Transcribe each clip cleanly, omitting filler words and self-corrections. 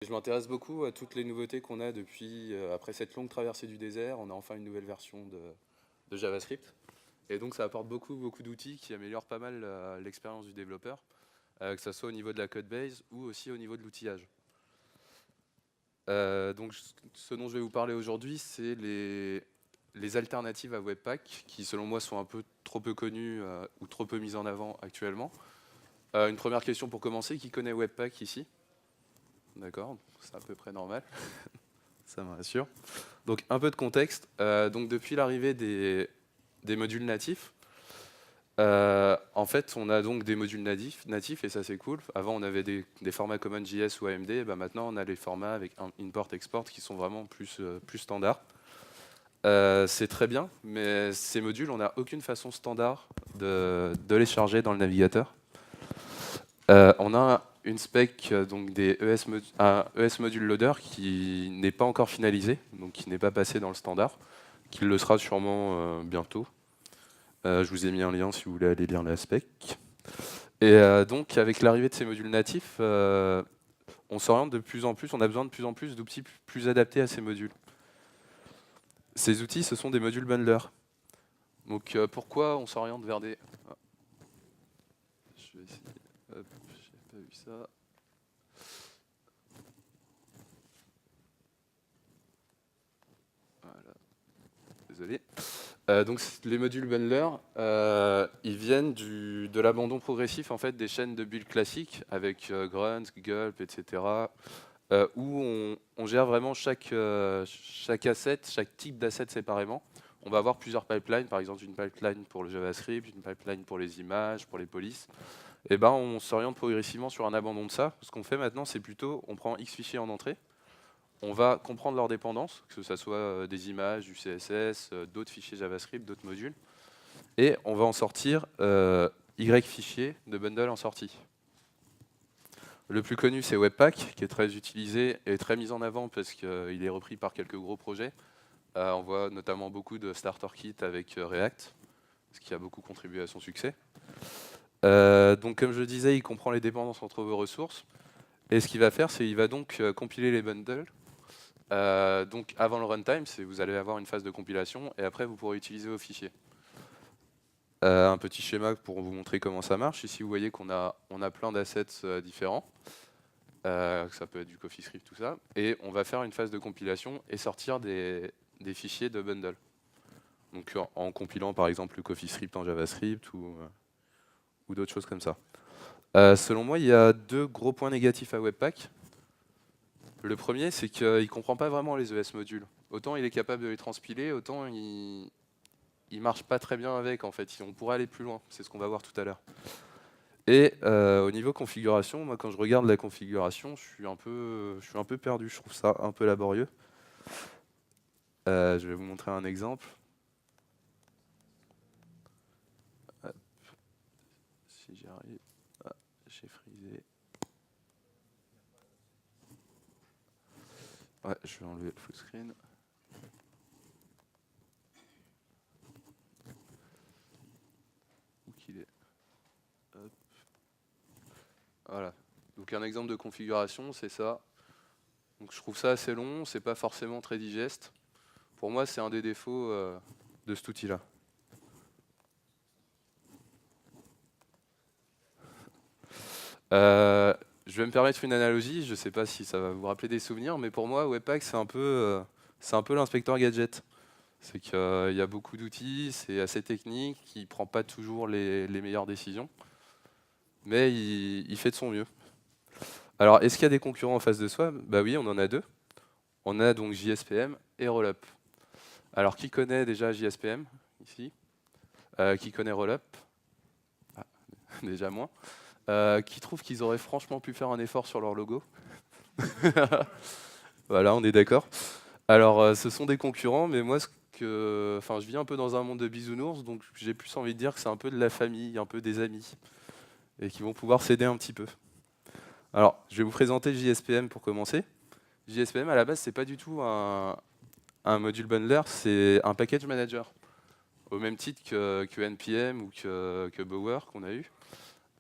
Je m'intéresse beaucoup à toutes les nouveautés qu'on a depuis, après cette longue traversée du désert, on a enfin une nouvelle version de JavaScript. Et donc ça apporte beaucoup d'outils qui améliorent pas mal l'expérience du développeur, que ce soit au niveau de la code base ou aussi au niveau de l'outillage. Donc ce dont je vais vous parler aujourd'hui, c'est les alternatives à Webpack, qui selon moi sont un peu trop peu connues ou trop peu mises en avant actuellement. Une première question pour commencer, qui connaît Webpack ici? D'accord, c'est à peu près normal, ça me rassure. Donc un peu de contexte. Donc depuis l'arrivée des modules natifs, en fait on a donc des modules natifs et ça c'est cool. Avant on avait des formats CommonJS ou AMD, et ben maintenant on a les formats avec un import-export qui sont vraiment plus standards. C'est très bien, mais ces modules, on n'a aucune façon standard de les charger dans le navigateur. On a une spec, donc un ES Module Loader qui n'est pas encore finalisé, donc qui n'est pas passé dans le standard, qui le sera sûrement bientôt. Je vous ai mis un lien si vous voulez aller lire la spec. Et donc, avec l'arrivée de ces modules natifs, on s'oriente de plus en plus, on a besoin de plus en plus d'outils plus adaptés à ces modules. Ces outils, ce sont des modules bundlers. Donc, pourquoi on s'oriente vers des... Ah, je vais essayer... Hop, j'ai pas vu ça. Voilà, désolé. Donc les modules bundlers, ils viennent de l'abandon progressif en fait des chaînes de build classiques avec Grunt, Gulp, etc. Où on gère vraiment chaque asset, chaque type d'asset séparément. On va avoir plusieurs pipelines, par exemple une pipeline pour le JavaScript, une pipeline pour les images, pour les polices. Et ben on s'oriente progressivement sur un abandon de ça. Ce qu'on fait maintenant, c'est plutôt on prend X fichiers en entrée. On va comprendre leurs dépendances, que ce soit des images, du CSS, d'autres fichiers JavaScript, d'autres modules, et on va en sortir Y fichiers de bundle en sortie. Le plus connu, c'est Webpack, qui est très utilisé et très mis en avant parce qu'il est repris par quelques gros projets. On voit notamment beaucoup de starter kits avec React, ce qui a beaucoup contribué à son succès. Donc comme je disais, il comprend les dépendances entre vos ressources, et ce qu'il va faire, c'est qu'il va donc compiler les bundles. Donc avant le runtime, vous allez avoir une phase de compilation et après vous pourrez utiliser vos fichiers. Un petit schéma pour vous montrer comment ça marche. Ici vous voyez qu'on a plein d'assets différents. Ça peut être du CoffeeScript, tout ça. Et on va faire une phase de compilation et sortir des fichiers de bundle. Donc en compilant par exemple le CoffeeScript en JavaScript ou d'autres choses comme ça. Selon moi, il y a deux gros points négatifs à Webpack. Le premier, c'est qu'il ne comprend pas vraiment les ES modules. Autant il est capable de les transpiler, autant il marche pas très bien avec, en fait. On pourrait aller plus loin, c'est ce qu'on va voir tout à l'heure. Et au niveau configuration, moi quand je regarde la configuration, je suis un peu perdu, je trouve ça un peu laborieux. Je vais vous montrer un exemple. Hop, si j'y arrive. Ah, j'ai frisé. Ouais, je vais enlever le full screen. Où qu'il est? Hop. Voilà. Donc un exemple de configuration, c'est ça. Donc je trouve ça assez long, c'est pas forcément très digeste. Pour moi, c'est un des défauts de cet outil-là. Je vais me permettre une analogie, je ne sais pas si ça va vous rappeler des souvenirs, mais pour moi, Webpack, c'est un peu l'inspecteur gadget. C'est qu'il y a beaucoup d'outils, c'est assez technique, il ne prend pas toujours les meilleures décisions, mais il fait de son mieux. Alors, est-ce qu'il y a des concurrents en face de soi? Bah oui, on en a deux. On a donc JSPM et Rollup. Alors, qui connaît déjà JSPM ici? Qui connaît Rollup? Ah, déjà moins. Qui trouve qu'ils auraient franchement pu faire un effort sur leur logo? Voilà, on est d'accord. Alors, ce sont des concurrents, mais moi, je vis un peu dans un monde de bisounours, donc j'ai plus envie de dire que c'est un peu de la famille, un peu des amis, et qui vont pouvoir s'aider un petit peu. Alors, je vais vous présenter JSPM pour commencer. JSPM, à la base, c'est pas du tout un module bundler, c'est un package manager, au même titre que NPM ou que Bower qu'on a eu.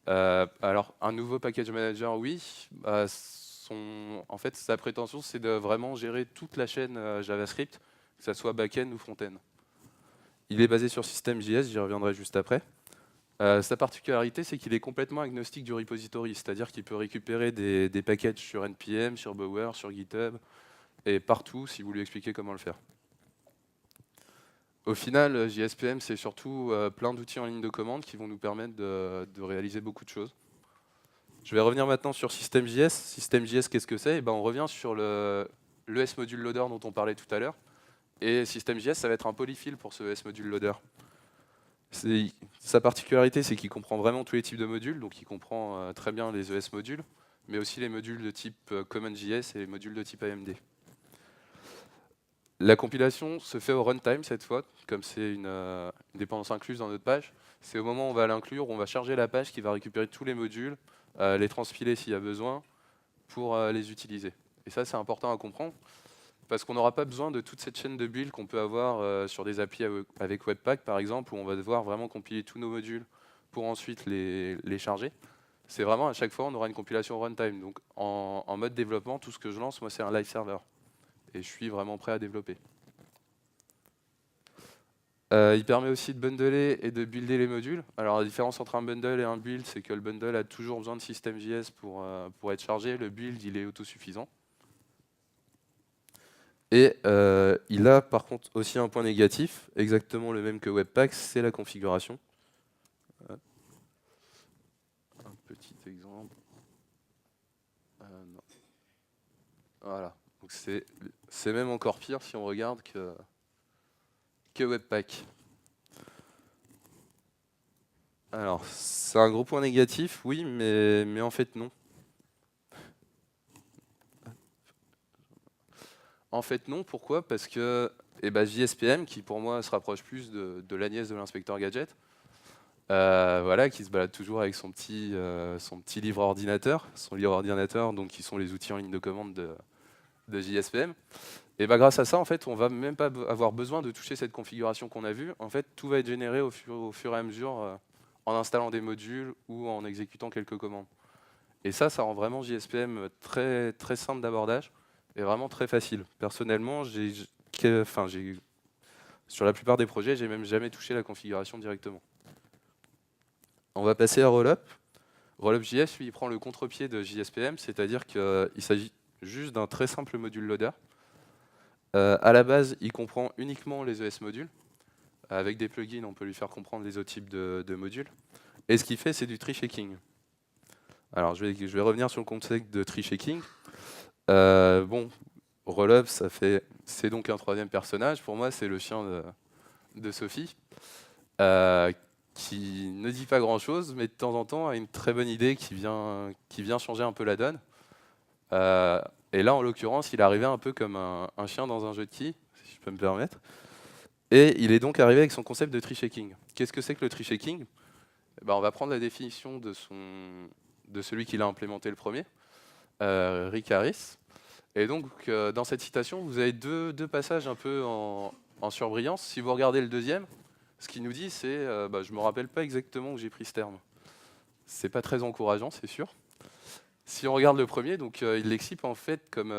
Alors, un nouveau package manager, oui. en fait, sa prétention, c'est de vraiment gérer toute la chaîne JavaScript, que ça soit back-end ou front-end. Il est basé sur System.js, j'y reviendrai juste après. Sa particularité, c'est qu'il est complètement agnostique du repository, c'est-à-dire qu'il peut récupérer des packages sur NPM, sur Bower, sur GitHub, et partout, si vous lui expliquez comment le faire. Au final, JSPM, c'est surtout plein d'outils en ligne de commande qui vont nous permettre de réaliser beaucoup de choses. Je vais revenir maintenant sur System.js. System.js, qu'est-ce que c'est? Eh ben, on revient sur l'ES Module Loader dont on parlait tout à l'heure. Et System.js, ça va être un polyfill pour ce ES Module Loader. Sa particularité, c'est qu'il comprend vraiment tous les types de modules, donc il comprend très bien les ES modules, mais aussi les modules de type CommonJS et les modules de type AMD. La compilation se fait au runtime cette fois, comme c'est une dépendance incluse dans notre page. C'est au moment où on va l'inclure, on va charger la page qui va récupérer tous les modules, les transpiler s'il y a besoin, pour les utiliser. Et ça, c'est important à comprendre, parce qu'on n'aura pas besoin de toute cette chaîne de build qu'on peut avoir sur des applis avec Webpack, par exemple, où on va devoir vraiment compiler tous nos modules pour ensuite les charger. C'est vraiment, à chaque fois, on aura une compilation au runtime. Donc, en mode développement, tout ce que je lance, moi, c'est un live server. Et je suis vraiment prêt à développer. Il permet aussi de bundler et de builder les modules. Alors la différence entre un bundle et un build, c'est que le bundle a toujours besoin de System.js pour être chargé. Le build, il est autosuffisant. Et il a par contre aussi un point négatif, exactement le même que Webpack, c'est la configuration. Un petit exemple. Non. Voilà. Donc c'est même encore pire si on regarde que Webpack. Alors, c'est un gros point négatif, oui, mais en fait non. En fait non, pourquoi? Parce que JSPM, qui pour moi se rapproche plus de la nièce de l'inspecteur Gadget, voilà, qui se balade toujours avec son petit livre ordinateur, donc qui sont les outils en ligne de commande de JSPM. Et grâce à ça, en fait, on va même pas avoir besoin de toucher cette configuration qu'on a vue. En fait, tout va être généré au fur et à mesure en installant des modules ou en exécutant quelques commandes. Et ça rend vraiment JSPM très, très simple d'abordage et vraiment très facile. Personnellement, sur la plupart des projets, j'ai même jamais touché la configuration directement. On va passer à Rollup. Rollup.js, lui, il prend le contre-pied de JSPM, c'est-à-dire qu'il s'agit juste d'un très simple module loader. À la base, il comprend uniquement les ES modules. Avec des plugins, on peut lui faire comprendre les autres types de modules. Et ce qu'il fait, c'est du tree shaking. Alors, je vais revenir sur le concept de tree shaking. Bon, Rollup, c'est donc un troisième personnage. Pour moi, c'est le chien de Sophie, qui ne dit pas grand-chose, mais de temps en temps a une très bonne idée qui vient changer un peu la donne. Et là, en l'occurrence, il est arrivé un peu comme un chien dans un jeu de quilles, si je peux me permettre. Et il est donc arrivé avec son concept de tree shaking. Qu'est-ce que c'est que le tree shaking? On va prendre la définition de celui qui l'a implémenté le premier, Rick Harris. Et donc, dans cette citation, vous avez deux passages un peu en surbrillance. Si vous regardez le deuxième, ce qu'il nous dit, c'est je ne me rappelle pas exactement où j'ai pris ce terme. C'est pas très encourageant, c'est sûr. Si on regarde le premier, donc, il l'explique en fait comme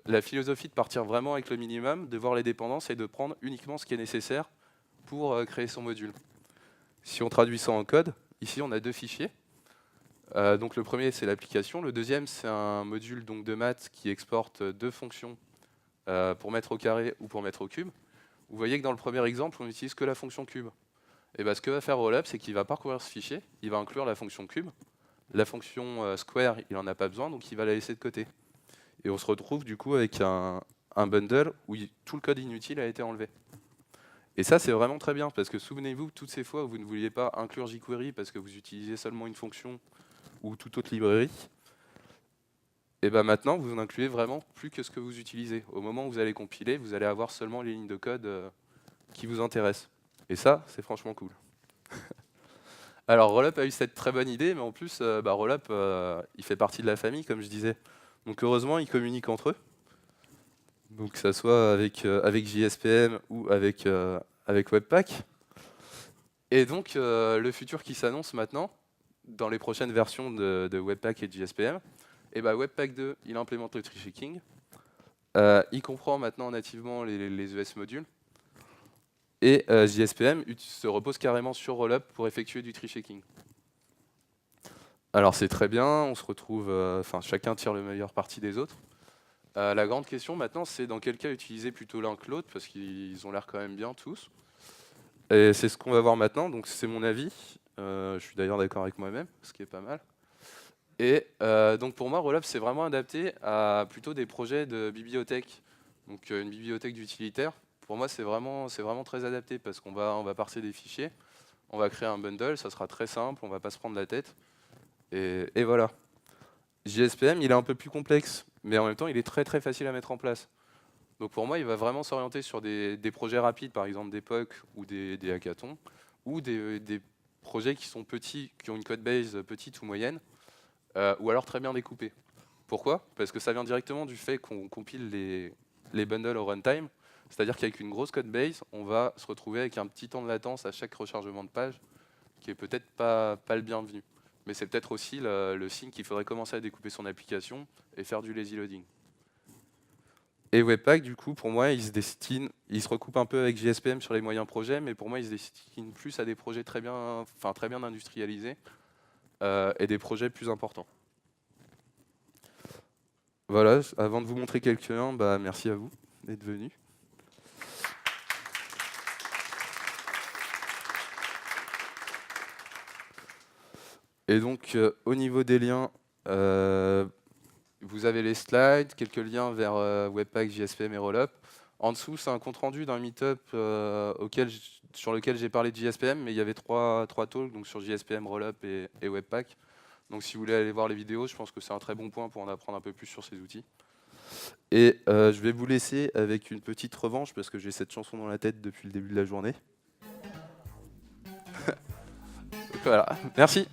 la philosophie de partir vraiment avec le minimum, de voir les dépendances et de prendre uniquement ce qui est nécessaire pour créer son module. Si on traduit ça en code, ici on a deux fichiers. Donc le premier, c'est l'application. Le deuxième, c'est un module donc, de maths qui exporte deux fonctions pour mettre au carré ou pour mettre au cube. Vous voyez que dans le premier exemple, on n'utilise que la fonction cube. Et ce que va faire Rollup, c'est qu'il va parcourir ce fichier, il va inclure la fonction cube. La fonction square, il n'en a pas besoin, donc il va la laisser de côté. Et on se retrouve du coup avec un bundle où tout le code inutile a été enlevé. Et ça, c'est vraiment très bien, parce que souvenez-vous, toutes ces fois où vous ne vouliez pas inclure jQuery parce que vous utilisez seulement une fonction ou toute autre librairie, et maintenant, vous n'incluez vraiment plus que ce que vous utilisez. Au moment où vous allez compiler, vous allez avoir seulement les lignes de code qui vous intéressent. Et ça, c'est franchement cool. Alors, Rollup a eu cette très bonne idée, mais en plus, Rollup, il fait partie de la famille, comme je disais. Donc heureusement, ils communiquent entre eux. Donc que ça soit avec JSPM ou avec Webpack. Et donc, le futur qui s'annonce maintenant, dans les prochaines versions de Webpack et de JSPM, Et bah Webpack 2, il implémente le tree checking. Il comprend maintenant nativement les ES modules. Et JSPM se repose carrément sur Rollup pour effectuer du tree checking. Alors c'est très bien, on se retrouve, enfin chacun tire le meilleur parti des autres. La grande question maintenant, c'est dans quel cas utiliser plutôt l'un que l'autre, parce qu'ils ont l'air quand même bien tous. Et c'est ce qu'on va voir maintenant, donc c'est mon avis. Je suis d'ailleurs d'accord avec moi-même, ce qui est pas mal. Et donc pour moi, Rollup, c'est vraiment adapté à plutôt des projets de bibliothèque. Donc une bibliothèque d'utilitaire, pour moi, c'est vraiment très adapté, parce qu'on va parser des fichiers, on va créer un bundle, ça sera très simple, on va pas se prendre la tête. Et voilà. JSPM, il est un peu plus complexe, mais en même temps, il est très très facile à mettre en place. Donc pour moi, il va vraiment s'orienter sur des projets rapides, par exemple des POC ou des hackathons, ou des projets qui sont petits, qui ont une code base petite ou moyenne, ou alors très bien découpés. Pourquoi? Parce que ça vient directement du fait qu'on compile les bundles au runtime, c'est-à-dire qu'avec une grosse code base, on va se retrouver avec un petit temps de latence à chaque rechargement de page, qui est peut-être pas le bienvenu. Mais c'est peut-être aussi le signe qu'il faudrait commencer à découper son application et faire du lazy loading. Et Webpack, du coup, pour moi, il se recoupe un peu avec JSPM sur les moyens projets, mais pour moi, il se destine plus à des projets très bien industrialisés et des projets plus importants. Voilà, avant de vous montrer quelques-uns, bah, merci à vous d'être venus. Et donc, au niveau des liens, vous avez les slides, quelques liens vers Webpack, JSPM et Rollup. En dessous, c'est un compte-rendu d'un meet-up sur lequel j'ai parlé de JSPM, mais il y avait trois talks, donc sur JSPM, Rollup et Webpack. Donc si vous voulez aller voir les vidéos, je pense que c'est un très bon point pour en apprendre un peu plus sur ces outils. Et je vais vous laisser avec une petite revanche, parce que j'ai cette chanson dans la tête depuis le début de la journée. Voilà, merci.